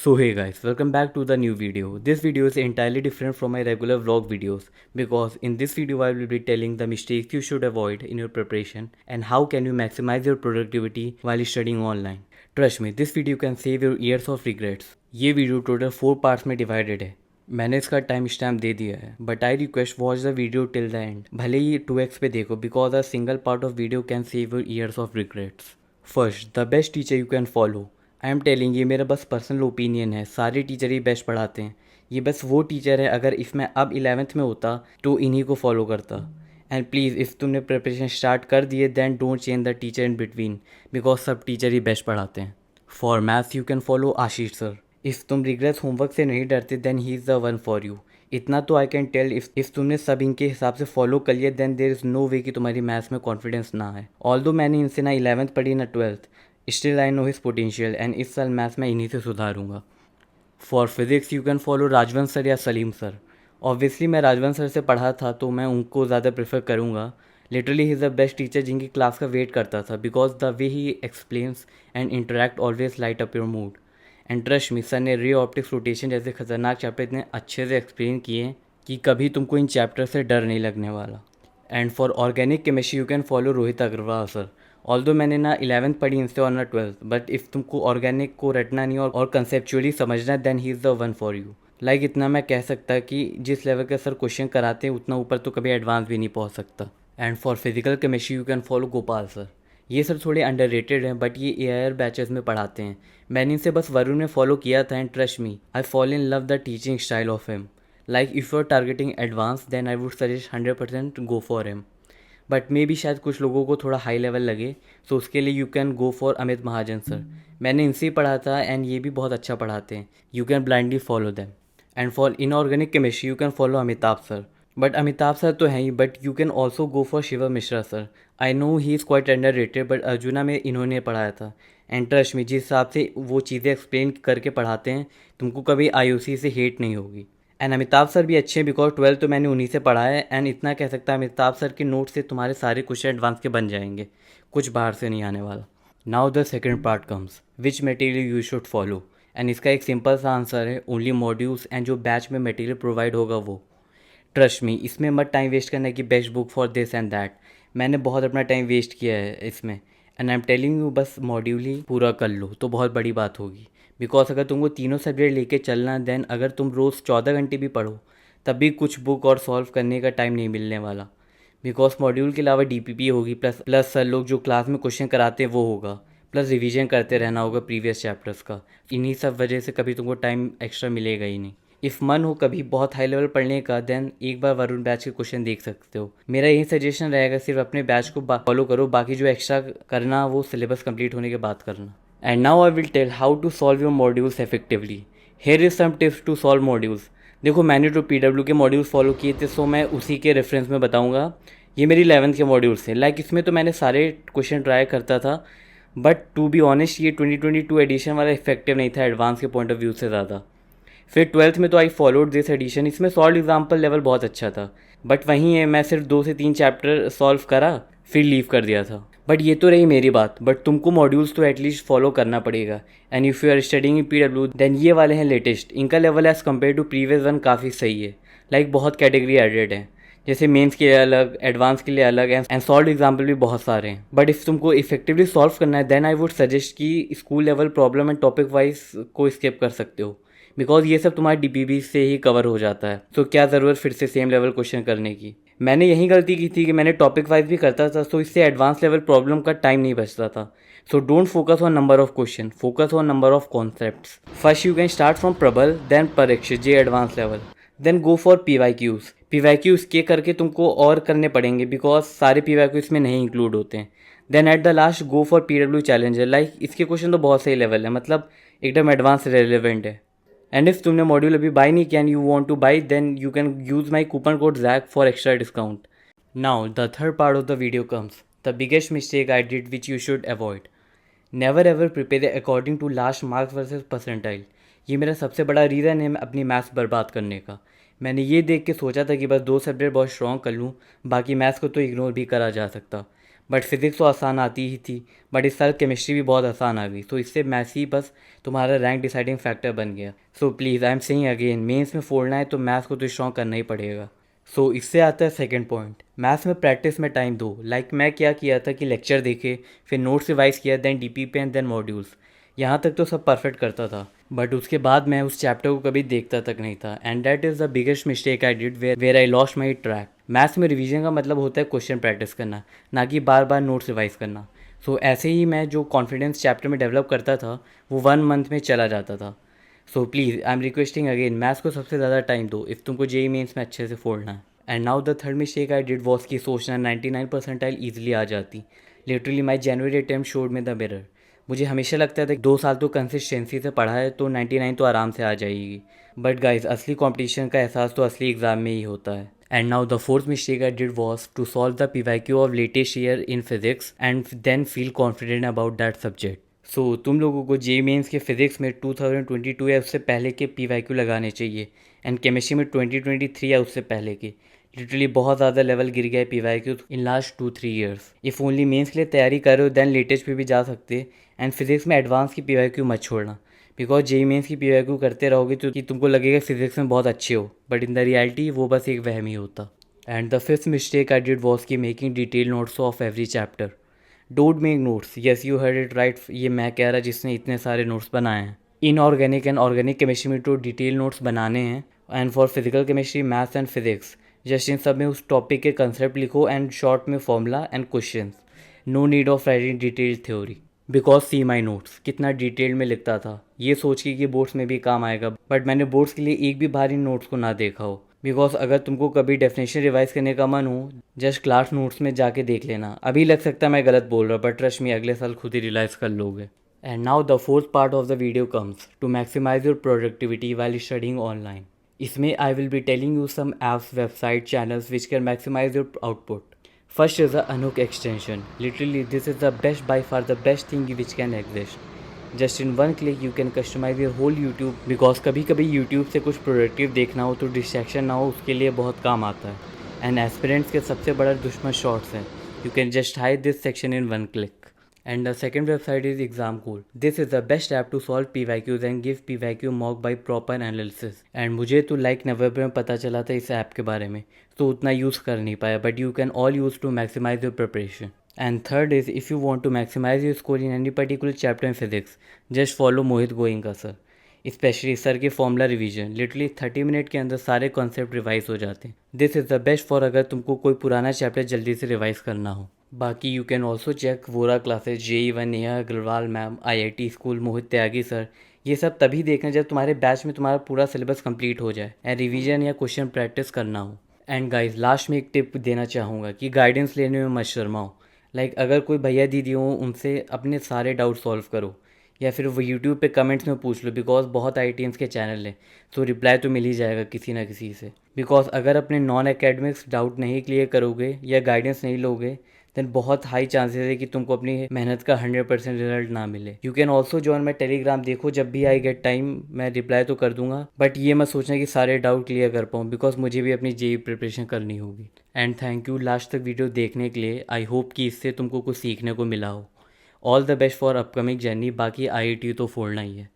So hey guys, welcome back to the new video. This video is entirely different from my regular vlog videos because in this video I will be telling the mistakes you should avoid in your preparation and how can you maximize your productivity while studying online. Trust me, this video can save your years of regrets. ये video total 4 parts में divided है. मैंने इसका time stamp दे दिया है but I request watch the video till the end. भले ही 2x पे देखो because a single part of video can save your ears of regrets. First, the best teacher you can follow. I am telling, ये मेरा बस personal opinion है. सारे teacher ही best पढ़ाते हैं. ये बस वो टीचर है अगर इसमें अब 11th में होता तो इन्हीं को फॉलो करता. एंड प्लीज़ इफ़ तुमने प्रिपरेशन स्टार्ट कर दिए then don't change the teacher in between because सब टीचर ही बेस्ट पढ़ाते हैं. For maths you can follow Ashish sir. If तुम रिग्रेस होमवर्क से नहीं डरते then he is the one for you. इतना तो आई कैन टेल, इफ़ तुमने सब इनके हिसाब से फॉलो कर लिया देन देर इज़ नो वे कि तुम्हारी मैथ्स में कॉन्फिडेंस ना है. ऑल्दो मैंने इनसे ना 11th पढ़ी ना 12th, still I know his potential and इस साल मैथ्स में इन्हीं से सुधारूंगा. For physics you can follow Rajvansh sir या सलीम सर. ऑब्वियसली मैं राजवंश सर से पढ़ा था तो मैं उनको ज़्यादा प्रेफर करूँगा. Literally he is the best teacher जिनकी क्लास का वेट करता था because the way he explains and interact always light up your mood. And trust me, sir ने रे ऑप्टिक्स रोटेशन जैसे खतरनाक चैप्टर इतने अच्छे से एक्सप्लेन किए कि कभी तुमको इन चैप्टर से डर नहीं लगने वाला. And for organic chemistry you can follow Rohit Agarwal sir. Although मैंने ना 11th पढ़ी इनसे और ना 12th, बट इफ़ तुमको ऑर्गेनिक को रटना नहीं और कंसेप्चुअली समझना then he is the one for you. Like इतना मैं कह सकता कि जिस लेवल का सर क्वेश्चन कराते हैं उतना ऊपर तो कभी एडवांस भी नहीं पहुंच सकता. And for physical chemistry you can follow Gopal sir. ये सर थोड़े अंडररेटेड हैं बट ये AIR बैचेस में पढ़ाते हैं. मैंने इनसे बस वरुण में फॉलो किया था and trust me I fall in love the teaching style of him. Like if you are targeting advance then I would suggest 100% go for him. But मे भी शायद कुछ लोगों को थोड़ा हाई लेवल लगे सो उसके लिए you can go for Amit Mahajan sir. मैंने इनसे ही पढ़ा था एंड ये भी बहुत अच्छा पढ़ाते हैं. You can blindly follow them. And for inorganic chemistry you can follow Amitabh sir. But Amitabh sir तो हैं ही but you can also go for Shivam Mishra sir. I know he is quite underrated but Arjuna में इन्होंने पढ़ाया था. एंड ट्रस्ट मी, जिस हिसाब से वो चीज़ें एक्सप्लेन करके पढ़ाते हैं तुमको कभी IOC से हेट नहीं होगी. एंड अमिताभ सर भी अच्छे हैं बिकॉज 12th तो मैंने उन्हीं से पढ़ा है. एंड इतना कह सकता है अमिताभ सर के नोट से तुम्हारे सारे क्वेश्चन एडवांस के बन जाएंगे, कुछ बाहर से नहीं आने वाला. Now the second part comes which material you should follow. And इसका एक सिंपल सा आंसर है ओनली मॉड्यूल्स एंड जो बैच में मटेरियल प्रोवाइड होगा वो. ट्रस्ट मी, इसमें मत टाइम वेस्ट करना कि best book for this and that. मैंने बहुत अपना टाइम वेस्ट किया है इसमें and I am telling you बस मॉड्यूल ही पूरा कर लो तो बहुत बड़ी बात होगी. बिकॉज अगर तुमको तीनों सब्जेक्ट लेके चलना देन अगर तुम रोज़ 14 घंटे भी पढ़ो तब भी कुछ बुक और सॉल्व करने का टाइम नहीं मिलने वाला. बिकॉज मॉड्यूल के अलावा DPP होगी प्लस सर लोग जो क्लास में क्वेश्चन कराते हैं वो होगा, प्लस रिवीजन करते रहना होगा प्रीवियस चैप्टर्स का. इन्हीं सब वजह से कभी तुमको टाइम एक्स्ट्रा मिलेगा ही नहीं. इफ़ मन हो कभी बहुत हाई लेवल पढ़ने का देन एक बार वरुण बैच के क्वेश्चन देख सकते हो. मेरा यही सजेशन रहेगा, सिर्फ अपने बैच को फॉलो करो, बाकी जो एक्स्ट्रा करना वो सिलेबस कंप्लीट होने के बाद करना. And now I will tell how to solve your modules effectively. Here is some tips to solve modules. देखो मैंने जो PW के मॉड्यूल्स फॉलो किए थे सो मैं उसी के रेफरेंस में बताऊंगा. ये मेरी 11th के मॉड्यूल्स थे. लाइक इसमें तो मैंने सारे क्वेश्चन ट्राई करता था बट टू बी ऑनेस्ट ये 2022 एडिशन वाला इफेक्टिव नहीं था एडवांस के पॉइंट ऑफ व्यू से ज़्यादा. फिर 12th में तो आई फॉलोड दिस एडिशन. इसमें सॉल्व एग्जाम्पल लेवल बहुत अच्छा था बट वहीं है मैं सिर्फ 2 से 3 चैप्टर सॉल्व करा फिर लीव कर दिया था. बट ये तो रही मेरी बात, बट तुमको मॉड्यूल्स तो एटलीस्ट फॉलो करना पड़ेगा. And if you are studying in PW then ये वाले हैं लेटेस्ट. इनका level as compare to previous one काफ़ी सही है. लाइक बहुत कैटेगरी एडेड है, जैसे मेंस के लिए अलग, एडवांस के लिए अलग एंड सॉल्व एग्जाम्पल भी बहुत सारे हैं. बट इफ़ तुमको इफेक्टिवली सॉल्व करना है देन आई वुड सजेस्ट कि school level problem and topic wise को स्किप कर सकते हो बिकॉज ये सब तुम्हारे DPP से ही कवर हो जाता है. तो क्या ज़रूरत फिर से सेम लेवल क्वेश्चन करने की. मैंने यही गलती की थी कि मैंने टॉपिक वाइज भी करता था तो इससे एडवांस लेवल प्रॉब्लम का टाइम नहीं बचता था. So don't focus on number of question, focus on number of concepts. First you can start from Prabal then Parikshit JEE advance level, then go for PYQs. PYQs के करके तुमको और करने पड़ेंगे बिकॉज सारे PYQs इसमें नहीं इंक्लूड होते हैं. Then at the last go for PW challenger. Like इसके क्वेश्चन तो बहुत सही लेवल है, मतलब एकदम एडवांस रेलिवेंट है. एंड इफ़ तुमने मॉड्यूल अभी बाय नहीं किया and you want to buy then you can use my coupon code ZAC for extra discount. Now the third part of the video comes the biggest mistake I did which you should avoid. Never ever prepare according to last marks versus percentile. ये मेरा सबसे बड़ा reason है अपनी maths बर्बाद करने का. मैंने ये देख के सोचा था कि बस 2 सब्जेक्ट बहुत स्ट्रॉन्ग कर लूँ, बाकी मैथ्स को तो इग्नोर भी करा जा सकता. बट फिज़िक्स तो आसान आती ही थी, बट इस साल केमिस्ट्री भी बहुत आसान आ गई, तो इससे मैथ्स ही बस तुम्हारा रैंक डिसाइडिंग फैक्टर बन गया। So please I am saying again, Mains में फोड़ना है तो मैथ्स को तो स्ट्रॉन्ग करना ही पड़ेगा। सो इससे आता है सेकंड पॉइंट, मैथ्स में प्रैक्टिस में टाइम दो। मैं क्या किया था कि लेक्चर देखे, फिर नोट्स रिवाइज किया, then DPP and then modules. यहाँ तक तो सब परफेक्ट करता था, बट उसके बाद मैं उस चैप्टर को कभी देखता तक नहीं था, and that is the biggest mistake I did where I lost my track. Maths में रिवीजन का मतलब होता है क्वेश्चन प्रैक्टिस करना, ना कि बार बार नोट्स रिवाइज करना। सो ऐसे ही मैं जो कॉन्फिडेंस चैप्टर में डेवलप करता था वो 1 मंथ में चला जाता था। सो please I am requesting again, maths को सबसे ज़्यादा टाइम दो इफ़ तुमको जेई मेंस में अच्छे से फोड़ना है। And now the third mistake I did was कि सोचना 99 परसेंटाइल ईजिली आ जाती। Literally my January attempt showed में द मिरर। मुझे हमेशा लगता था कि 2 साल तो कंसिस्टेंसी से पढ़ा है तो 99 तो आराम से आ जाएगी, बट गाइज असली कंपटीशन का एहसास तो असली एग्जाम में ही होता है। And now the fourth mistake I did was to solve the PYQ of latest year in physics and then feel confident about that subject. So तुम लोगों को जेई मेंस के फिजिक्स में 2022 या उससे पहले के PYQ लगाने चाहिए, एंड केमिस्ट्री में 2023 या उससे पहले के। लिटरली बहुत ज़्यादा लेवल गिर गया है PYQ in last 2-3 years. If only Mains के लिए तैयारी कर रहे हो देन लेटेस्ट पे भी जा सकते, एंड फिजिक्स में एडवांस की PYQ मत छोड़ना, बिकॉज जेई मेंस की PYQ करते रहोगे तो कि तुमको लगेगा फिजिक्स में बहुत अच्छे हो, बट इन द रियलिटी वो बस एक वहम ही होता। And the fifth mistake I did was की making detail notes of every chapter. Don't make notes, yes you heard it right, ये मैं कह रहा जिसने इतने सारे नोट्स बनाए हैं। इनऑर्गेनिक एंड ऑर्गेनिक केमिस्ट्री में तो डिटेल नोट्स बनाने हैं, and for physical chemistry, maths and physics just इन सब में उस टॉपिक के कंसेप्ट लिखो एंड शॉर्ट में formula and questions. No need of writing detail theory, because see my notes कितना डिटेल में लिखता था ये सोच के कि बोर्ड्स में भी काम आएगा, बट मैंने बोर्ड्स के लिए एक भी बार इन नोट्स को ना देखा हो। बिकॉज अगर तुमको कभी डेफिनेशन रिवाइज करने का मन हो जस्ट क्लास नोट्स में जाके देख लेना। अभी लग सकता है मैं गलत बोल रहा, बट ट्रस्ट मी अगले साल खुद ही रियलाइज कर लोगे। And now the fourth part of the video comes to maximise your productivity while studying online. इसमें I will be telling you some apps, website, channels which can maximize your output. First is the Anook extension. Literally, this is the best, by far the best thing which can exist. Just in one click you can customize your whole YouTube, because कभी कभी YouTube से कुछ productive देखना हो तो distraction ना हो, उसके लिए बहुत काम आता है। एंड एस्पिरेंट्स के सबसे बड़ा दुश्मन शॉर्ट्स हैं। You can just hide this section in one click. And the second website is Examcool. This is the best app to solve PYQs and give PYQ mock by proper analysis. And मुझे तो like नवंबर में पता चला था इस app के बारे में, तो उतना यूज़ कर नहीं पाया, but you can all use to maximise your preparation. And third is, if you want to maximize your score in any particular chapter in physics, just follow Mohit Goenka sir. Specially sir के formula revision, literally 30 minute के अंदर सारे concept revise हो जाते हैं। This is the best for अगर तुमको कोई पुराना चैप्टर जल्दी से रिवाइज करना हो। बाकी you can also check Vora classes, JE1, Neha Agarwal ma'am, IIT school, Mohit Tyagi sir. ये सब तभी देखना जब तुम्हारे बैच में तुम्हारा पूरा सिलेबस कंप्लीट हो जाए एंड रिवीजन या क्वेश्चन प्रैक्टिस करना हो। एंड गाइज लास्ट में एक टिप देना चाहूँगा कि गाइडेंस लेने में मत शर्माओ। अगर कोई भैया दीदी हो उनसे अपने सारे डाउट सॉल्व करो, या फिर वो यूट्यूब पे कमेंट्स में पूछ लो, बिकॉज बहुत IITians के चैनल हैं, तो रिप्लाई तो मिल ही जाएगा किसी ना किसी से। बिकॉज अगर अपने नॉन एकेडमिक्स डाउट नहीं क्लियर करोगे या गाइडेंस नहीं लोगे देन बहुत हाई चांसेस है कि तुमको अपनी मेहनत का 100% रिजल्ट ना मिले। You can also join my Telegram, देखो जब भी आई गेट टाइम मैं रिप्लाई तो कर दूंगा, बट ये मत सोचना कि सारे डाउट क्लियर कर पाऊँ, बिकॉज मुझे भी अपनी JEE प्रिपरेशन करनी होगी। एंड थैंक यू लास्ट तक वीडियो देखने के लिए। आई होप कि इससे तुमको कुछ सीखने को मिला हो। All the best for upcoming journey. बाकी IIT तो फोड़ना ही है।